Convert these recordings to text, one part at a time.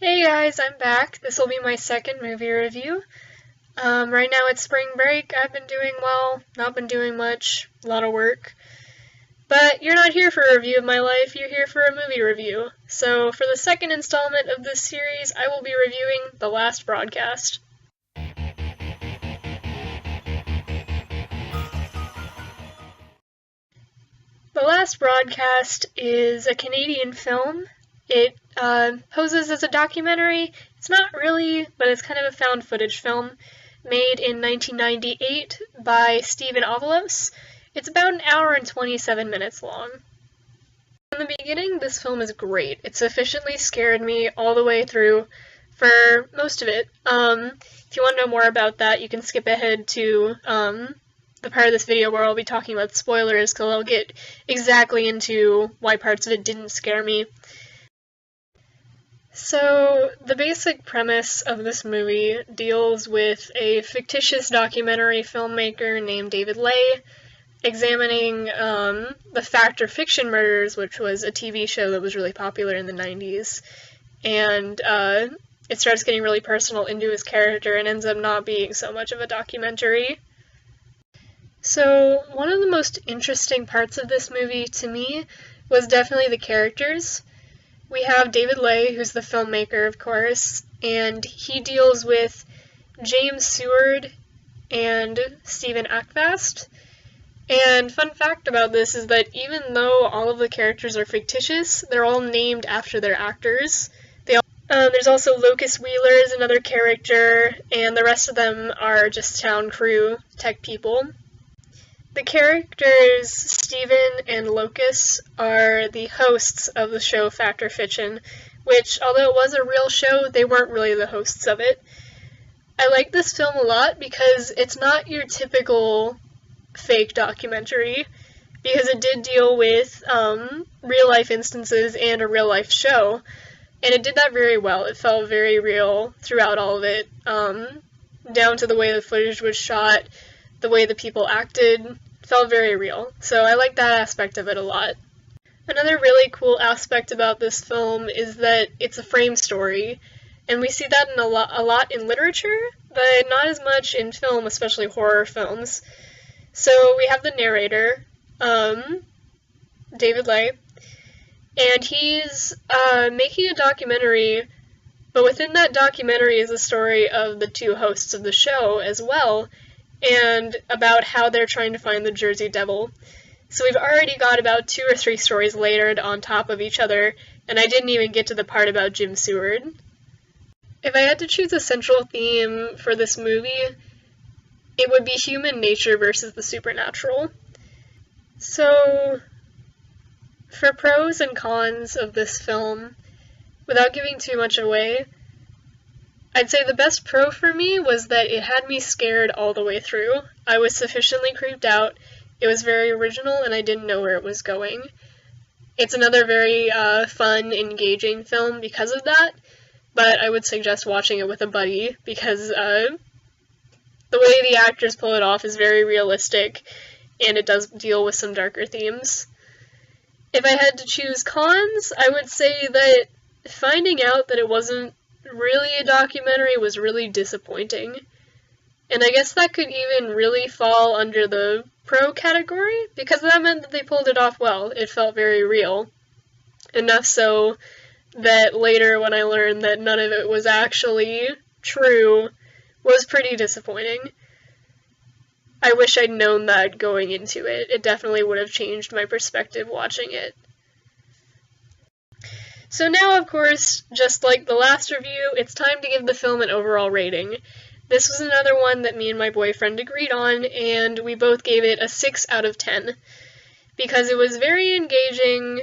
Hey guys, I'm back. This will be my second movie review. Right now it's spring break. I've been doing well, not been doing much, a lot of work. But you're not here for a review of my life, you're here for a movie review. So for the second installment of this series, I will be reviewing The Last Broadcast. The Last Broadcast is a Canadian film. It poses as a documentary. It's not really, but it's kind of a found footage film made in 1998 by Stephen Avalos. It's about an hour and 27 minutes long. In the beginning, this film is great. It sufficiently scared me all the way through for most of it. If you want to know more about that, you can skip ahead to the part of this video where I'll be talking about spoilers, because I'll get exactly into why parts of it didn't scare me. So, the basic premise of this movie deals with a fictitious documentary filmmaker named David Ley examining the Fact or Fiction Murders, which was a TV show that was really popular in the 90s. And it starts getting really personal into his character and ends up not being so much of a documentary. So, one of the most interesting parts of this movie to me was definitely the characters. We have David Ley, who's the filmmaker, of course, and he deals with James Seward and Stephen Ackfast. And fun fact about this is that even though all of the characters are fictitious, they're all named after their actors. There's also Locus Wheeler is another character, and the rest of them are just town crew tech people. The characters, Stephen and Locus, are the hosts of the show Fact or Fiction, which, although it was a real show, they weren't really the hosts of it. I like this film a lot because it's not your typical fake documentary, because it did deal with real-life instances and a real-life show, and it did that very well. It felt very real throughout all of it, down to the way the footage was shot, the way the people acted. Felt very real, so I like that aspect of it a lot. Another really cool aspect about this film is that it's a frame story, and we see that in a lot in literature, but not as much in film, especially horror films. So we have the narrator, David Ley, and he's making a documentary, but within that documentary is the story of the two hosts of the show as well, and about how they're trying to find the Jersey Devil. So we've already got about 2 or 3 stories layered on top of each other, and I didn't even get to the part about Jim Seward. If I had to choose a central theme for this movie, it would be human nature versus the supernatural. So, for pros and cons of this film, without giving too much away, I'd say the best pro for me was that it had me scared all the way through. I was sufficiently creeped out, it was very original, and I didn't know where it was going. It's another very fun, engaging film because of that, but I would suggest watching it with a buddy, because the way the actors pull it off is very realistic, and it does deal with some darker themes. If I had to choose cons, I would say that finding out that it wasn't really a documentary was really disappointing. And I guess that could even really fall under the pro category, because that meant that they pulled it off well. It felt very real. Enough so that later when I learned that none of it was actually true was pretty disappointing. I wish I'd known that going into it. It definitely would have changed my perspective watching it. So now, of course, just like the last review, it's time to give the film an overall rating. This was another one that me and my boyfriend agreed on, and we both gave it a 6 out of 10. Because it was very engaging,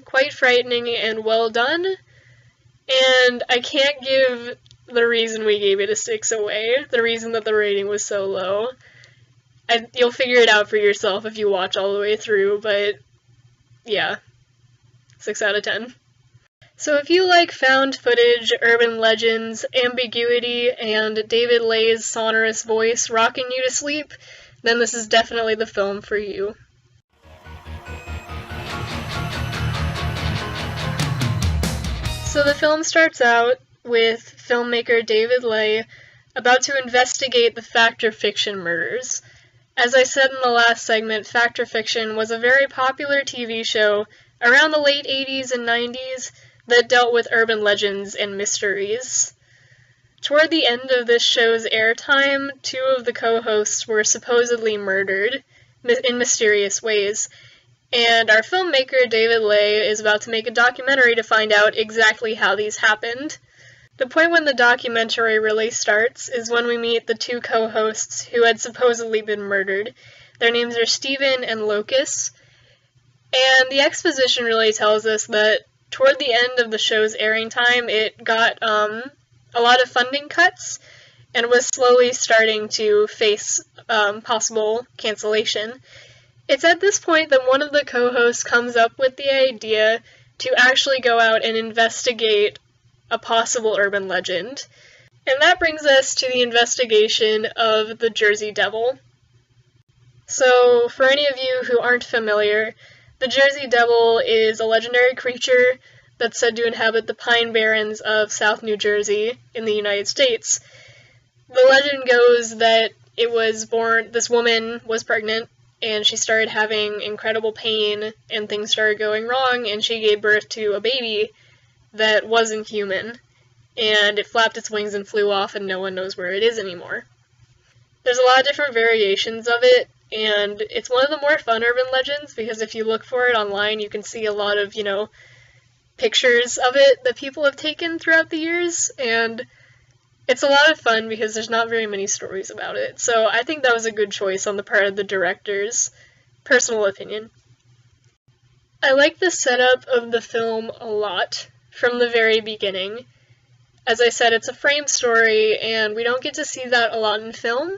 quite frightening, and well done, and I can't give the reason we gave it a 6 away, the reason that the rating was so low. You'll figure it out for yourself if you watch all the way through, but yeah, 6 out of 10. So if you like found footage, urban legends, ambiguity, and David Ley's sonorous voice rocking you to sleep, then this is definitely the film for you. So the film starts out with filmmaker David Ley about to investigate the fact or fiction murders. As I said in the last segment, Fact or Fiction was a very popular TV show around the late 80s and 90s that dealt with urban legends and mysteries. Toward the end of this show's airtime, two of the co-hosts were supposedly murdered in mysterious ways, and our filmmaker David Ley is about to make a documentary to find out exactly how these happened. The point when the documentary really starts is when we meet the two co-hosts who had supposedly been murdered. Their names are Stephen and Locus, and the exposition really tells us that toward the end of the show's airing time, it got a lot of funding cuts and was slowly starting to face possible cancellation. It's at this point that one of the co-hosts comes up with the idea to actually go out and investigate a possible urban legend. And that brings us to the investigation of the Jersey Devil. So, for any of you who aren't familiar, the Jersey Devil is a legendary creature that's said to inhabit the Pine Barrens of South New Jersey in the United States. The legend goes that this woman was pregnant, and she started having incredible pain, and things started going wrong, and she gave birth to a baby that wasn't human, and it flapped its wings and flew off, and no one knows where it is anymore. There's a lot of different variations of it, and it's one of the more fun urban legends, because if you look for it online, you can see a lot of, pictures of it that people have taken throughout the years, and it's a lot of fun because there's not very many stories about it. So I think that was a good choice on the part of the director's personal opinion. I like the setup of the film a lot from the very beginning. As I said, it's a frame story, and we don't get to see that a lot in film,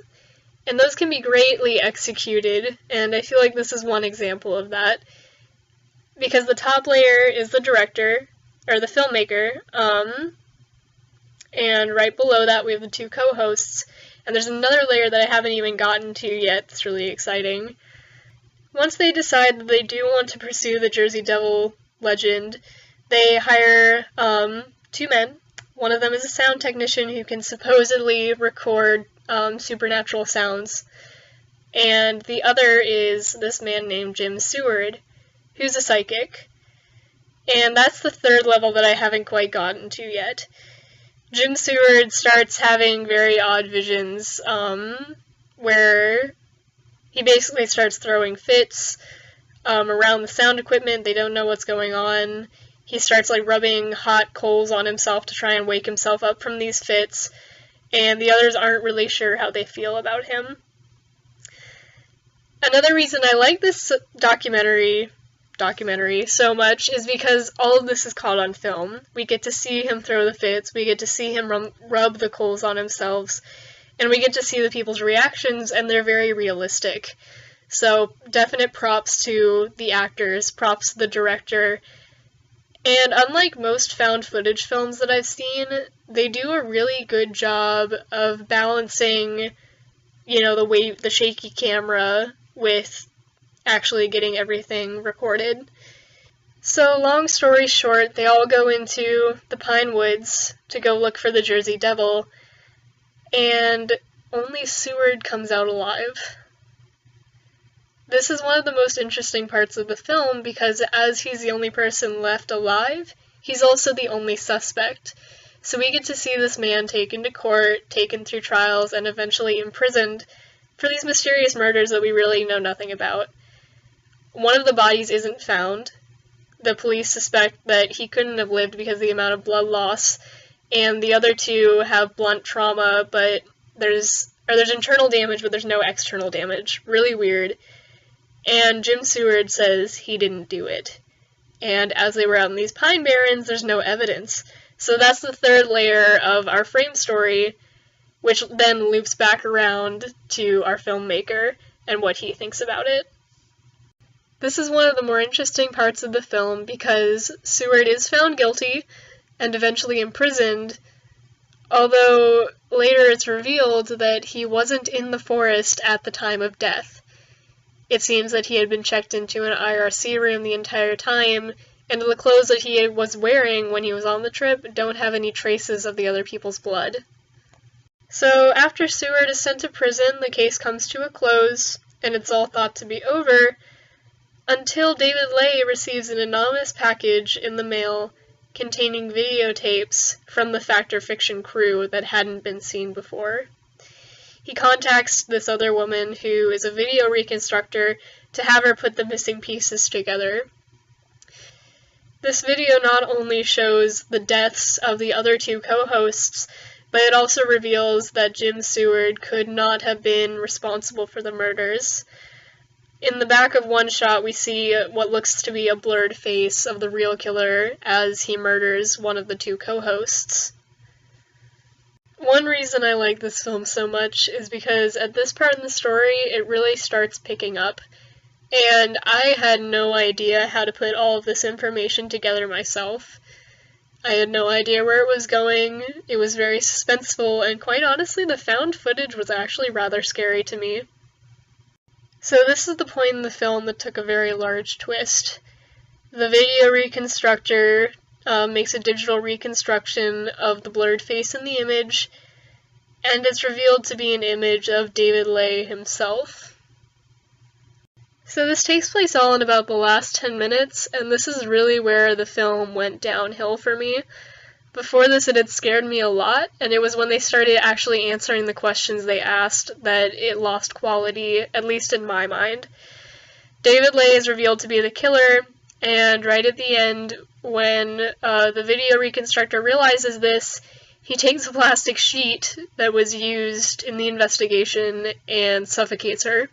and those can be greatly executed, and I feel like this is one example of that. Because the top layer is the director, or the filmmaker, and right below that we have the two co-hosts, and there's another layer that I haven't even gotten to yet that's really exciting. Once they decide that they do want to pursue the Jersey Devil legend, they hire two men. One of them is a sound technician who can supposedly record supernatural sounds, and the other is this man named Jim Seward, who's a psychic, and that's the third level that I haven't quite gotten to yet. Jim Seward starts having very odd visions, where he basically starts throwing fits around the sound equipment. They don't know what's going on. He starts rubbing hot coals on himself to try and wake himself up from these fits, and the others aren't really sure how they feel about him. Another reason I like this documentary so much is because all of this is caught on film. We get to see him throw the fits, we get to see him rub the coals on himself, and we get to see the people's reactions, and they're very realistic. So definite props to the actors, props to the director, and unlike most found footage films that I've seen, they do a really good job of balancing, the shaky camera with actually getting everything recorded. So, long story short, they all go into the Pine Woods to go look for the Jersey Devil, and only Seward comes out alive. This is one of the most interesting parts of the film because as he's the only person left alive, he's also the only suspect. So we get to see this man taken to court, taken through trials, and eventually imprisoned for these mysterious murders that we really know nothing about. One of the bodies isn't found. The police suspect that he couldn't have lived because of the amount of blood loss, and the other two have blunt trauma, but there's internal damage, but there's no external damage. Really weird. And Jim Seward says he didn't do it. And as they were out in these Pine Barrens, there's no evidence. So that's the third layer of our frame story, which then loops back around to our filmmaker and what he thinks about it. This is one of the more interesting parts of the film because Seward is found guilty and eventually imprisoned, although later it's revealed that he wasn't in the forest at the time of death. It seems that he had been checked into an IRC room the entire time, and the clothes that he was wearing when he was on the trip don't have any traces of the other people's blood. So after Seward is sent to prison, the case comes to a close, and it's all thought to be over, until David Ley receives an anonymous package in the mail containing videotapes from the Fact or Fiction crew that hadn't been seen before. He contacts this other woman who is a video reconstructor to have her put the missing pieces together. This video not only shows the deaths of the other two co-hosts, but it also reveals that Jim Seward could not have been responsible for the murders. In the back of one shot, we see what looks to be a blurred face of the real killer as he murders one of the two co-hosts. One reason I like this film so much is because at this part in the story, it really starts picking up. And I had no idea how to put all of this information together myself. I had no idea where it was going, it was very suspenseful, and quite honestly, the found footage was actually rather scary to me. So this is the point in the film that took a very large twist. The video reconstructor makes a digital reconstruction of the blurred face in the image, and it's revealed to be an image of David Ley himself. So this takes place all in about the last 10 minutes, and this is really where the film went downhill for me. Before this, it had scared me a lot, and it was when they started actually answering the questions they asked that it lost quality, at least in my mind. David Ley is revealed to be the killer, and right at the end, when the video reconstructor realizes this, he takes a plastic sheet that was used in the investigation and suffocates her.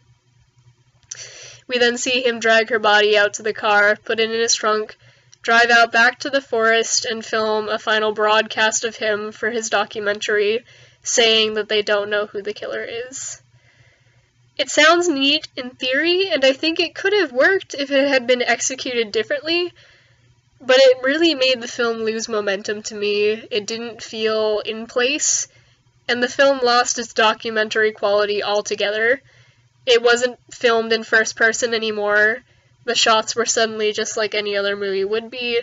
We then see him drag her body out to the car, put it in his trunk, drive out back to the forest, and film a final broadcast of him for his documentary, saying that they don't know who the killer is. It sounds neat in theory, and I think it could have worked if it had been executed differently, but it really made the film lose momentum to me. It didn't feel in place, and the film lost its documentary quality altogether. It wasn't filmed in first person anymore. The shots were suddenly just like any other movie would be,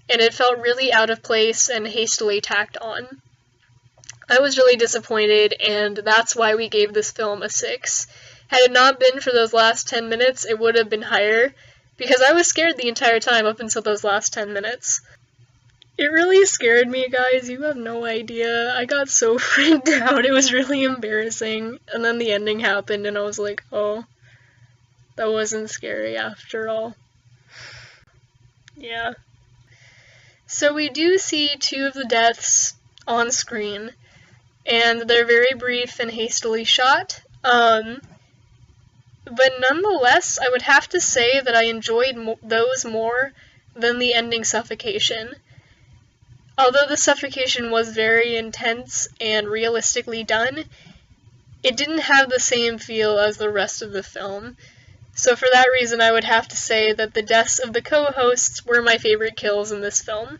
and it felt really out of place and hastily tacked on. I was really disappointed, and that's why we gave this film a 6. Had it not been for those last 10 minutes, it would have been higher, because I was scared the entire time up until those last 10 minutes. It really scared me, guys, you have no idea. I got so freaked out, it was really embarrassing, and then the ending happened, and I was like, oh, that wasn't scary after all. Yeah. So we do see 2 of the deaths on screen, and they're very brief and hastily shot, but nonetheless, I would have to say that I enjoyed those more than the ending suffocation. Although the suffocation was very intense and realistically done, it didn't have the same feel as the rest of the film. So for that reason, I would have to say that the deaths of the co-hosts were my favorite kills in this film.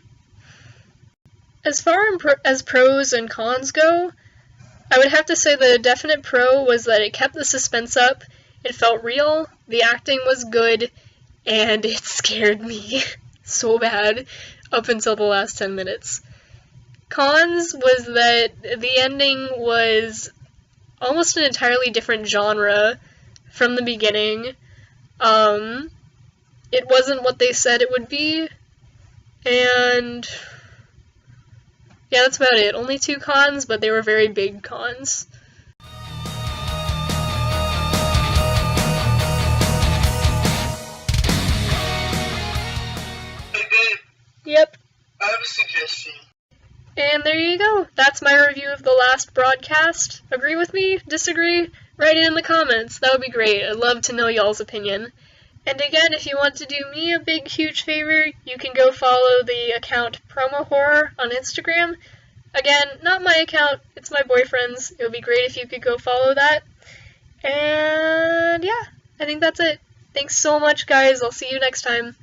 As far as pros and cons go, I would have to say that a definite pro was that it kept the suspense up, it felt real, the acting was good, and it scared me so bad up until the last 10 minutes. Cons was that the ending was almost an entirely different genre from the beginning. It wasn't what they said it would be, and yeah, that's about it. Only 2 cons, but they were very big cons. Hey babe. Yep. I have a suggestion. And there you go. That's my review of the last broadcast. Agree with me? Disagree? Write it in the comments. That would be great. I'd love to know y'all's opinion. And again, if you want to do me a big, huge favor, you can go follow the account Promo Horror on Instagram. Again, not my account, it's my boyfriend's. It would be great if you could go follow that. And yeah, I think that's it. Thanks so much, guys. I'll see you next time.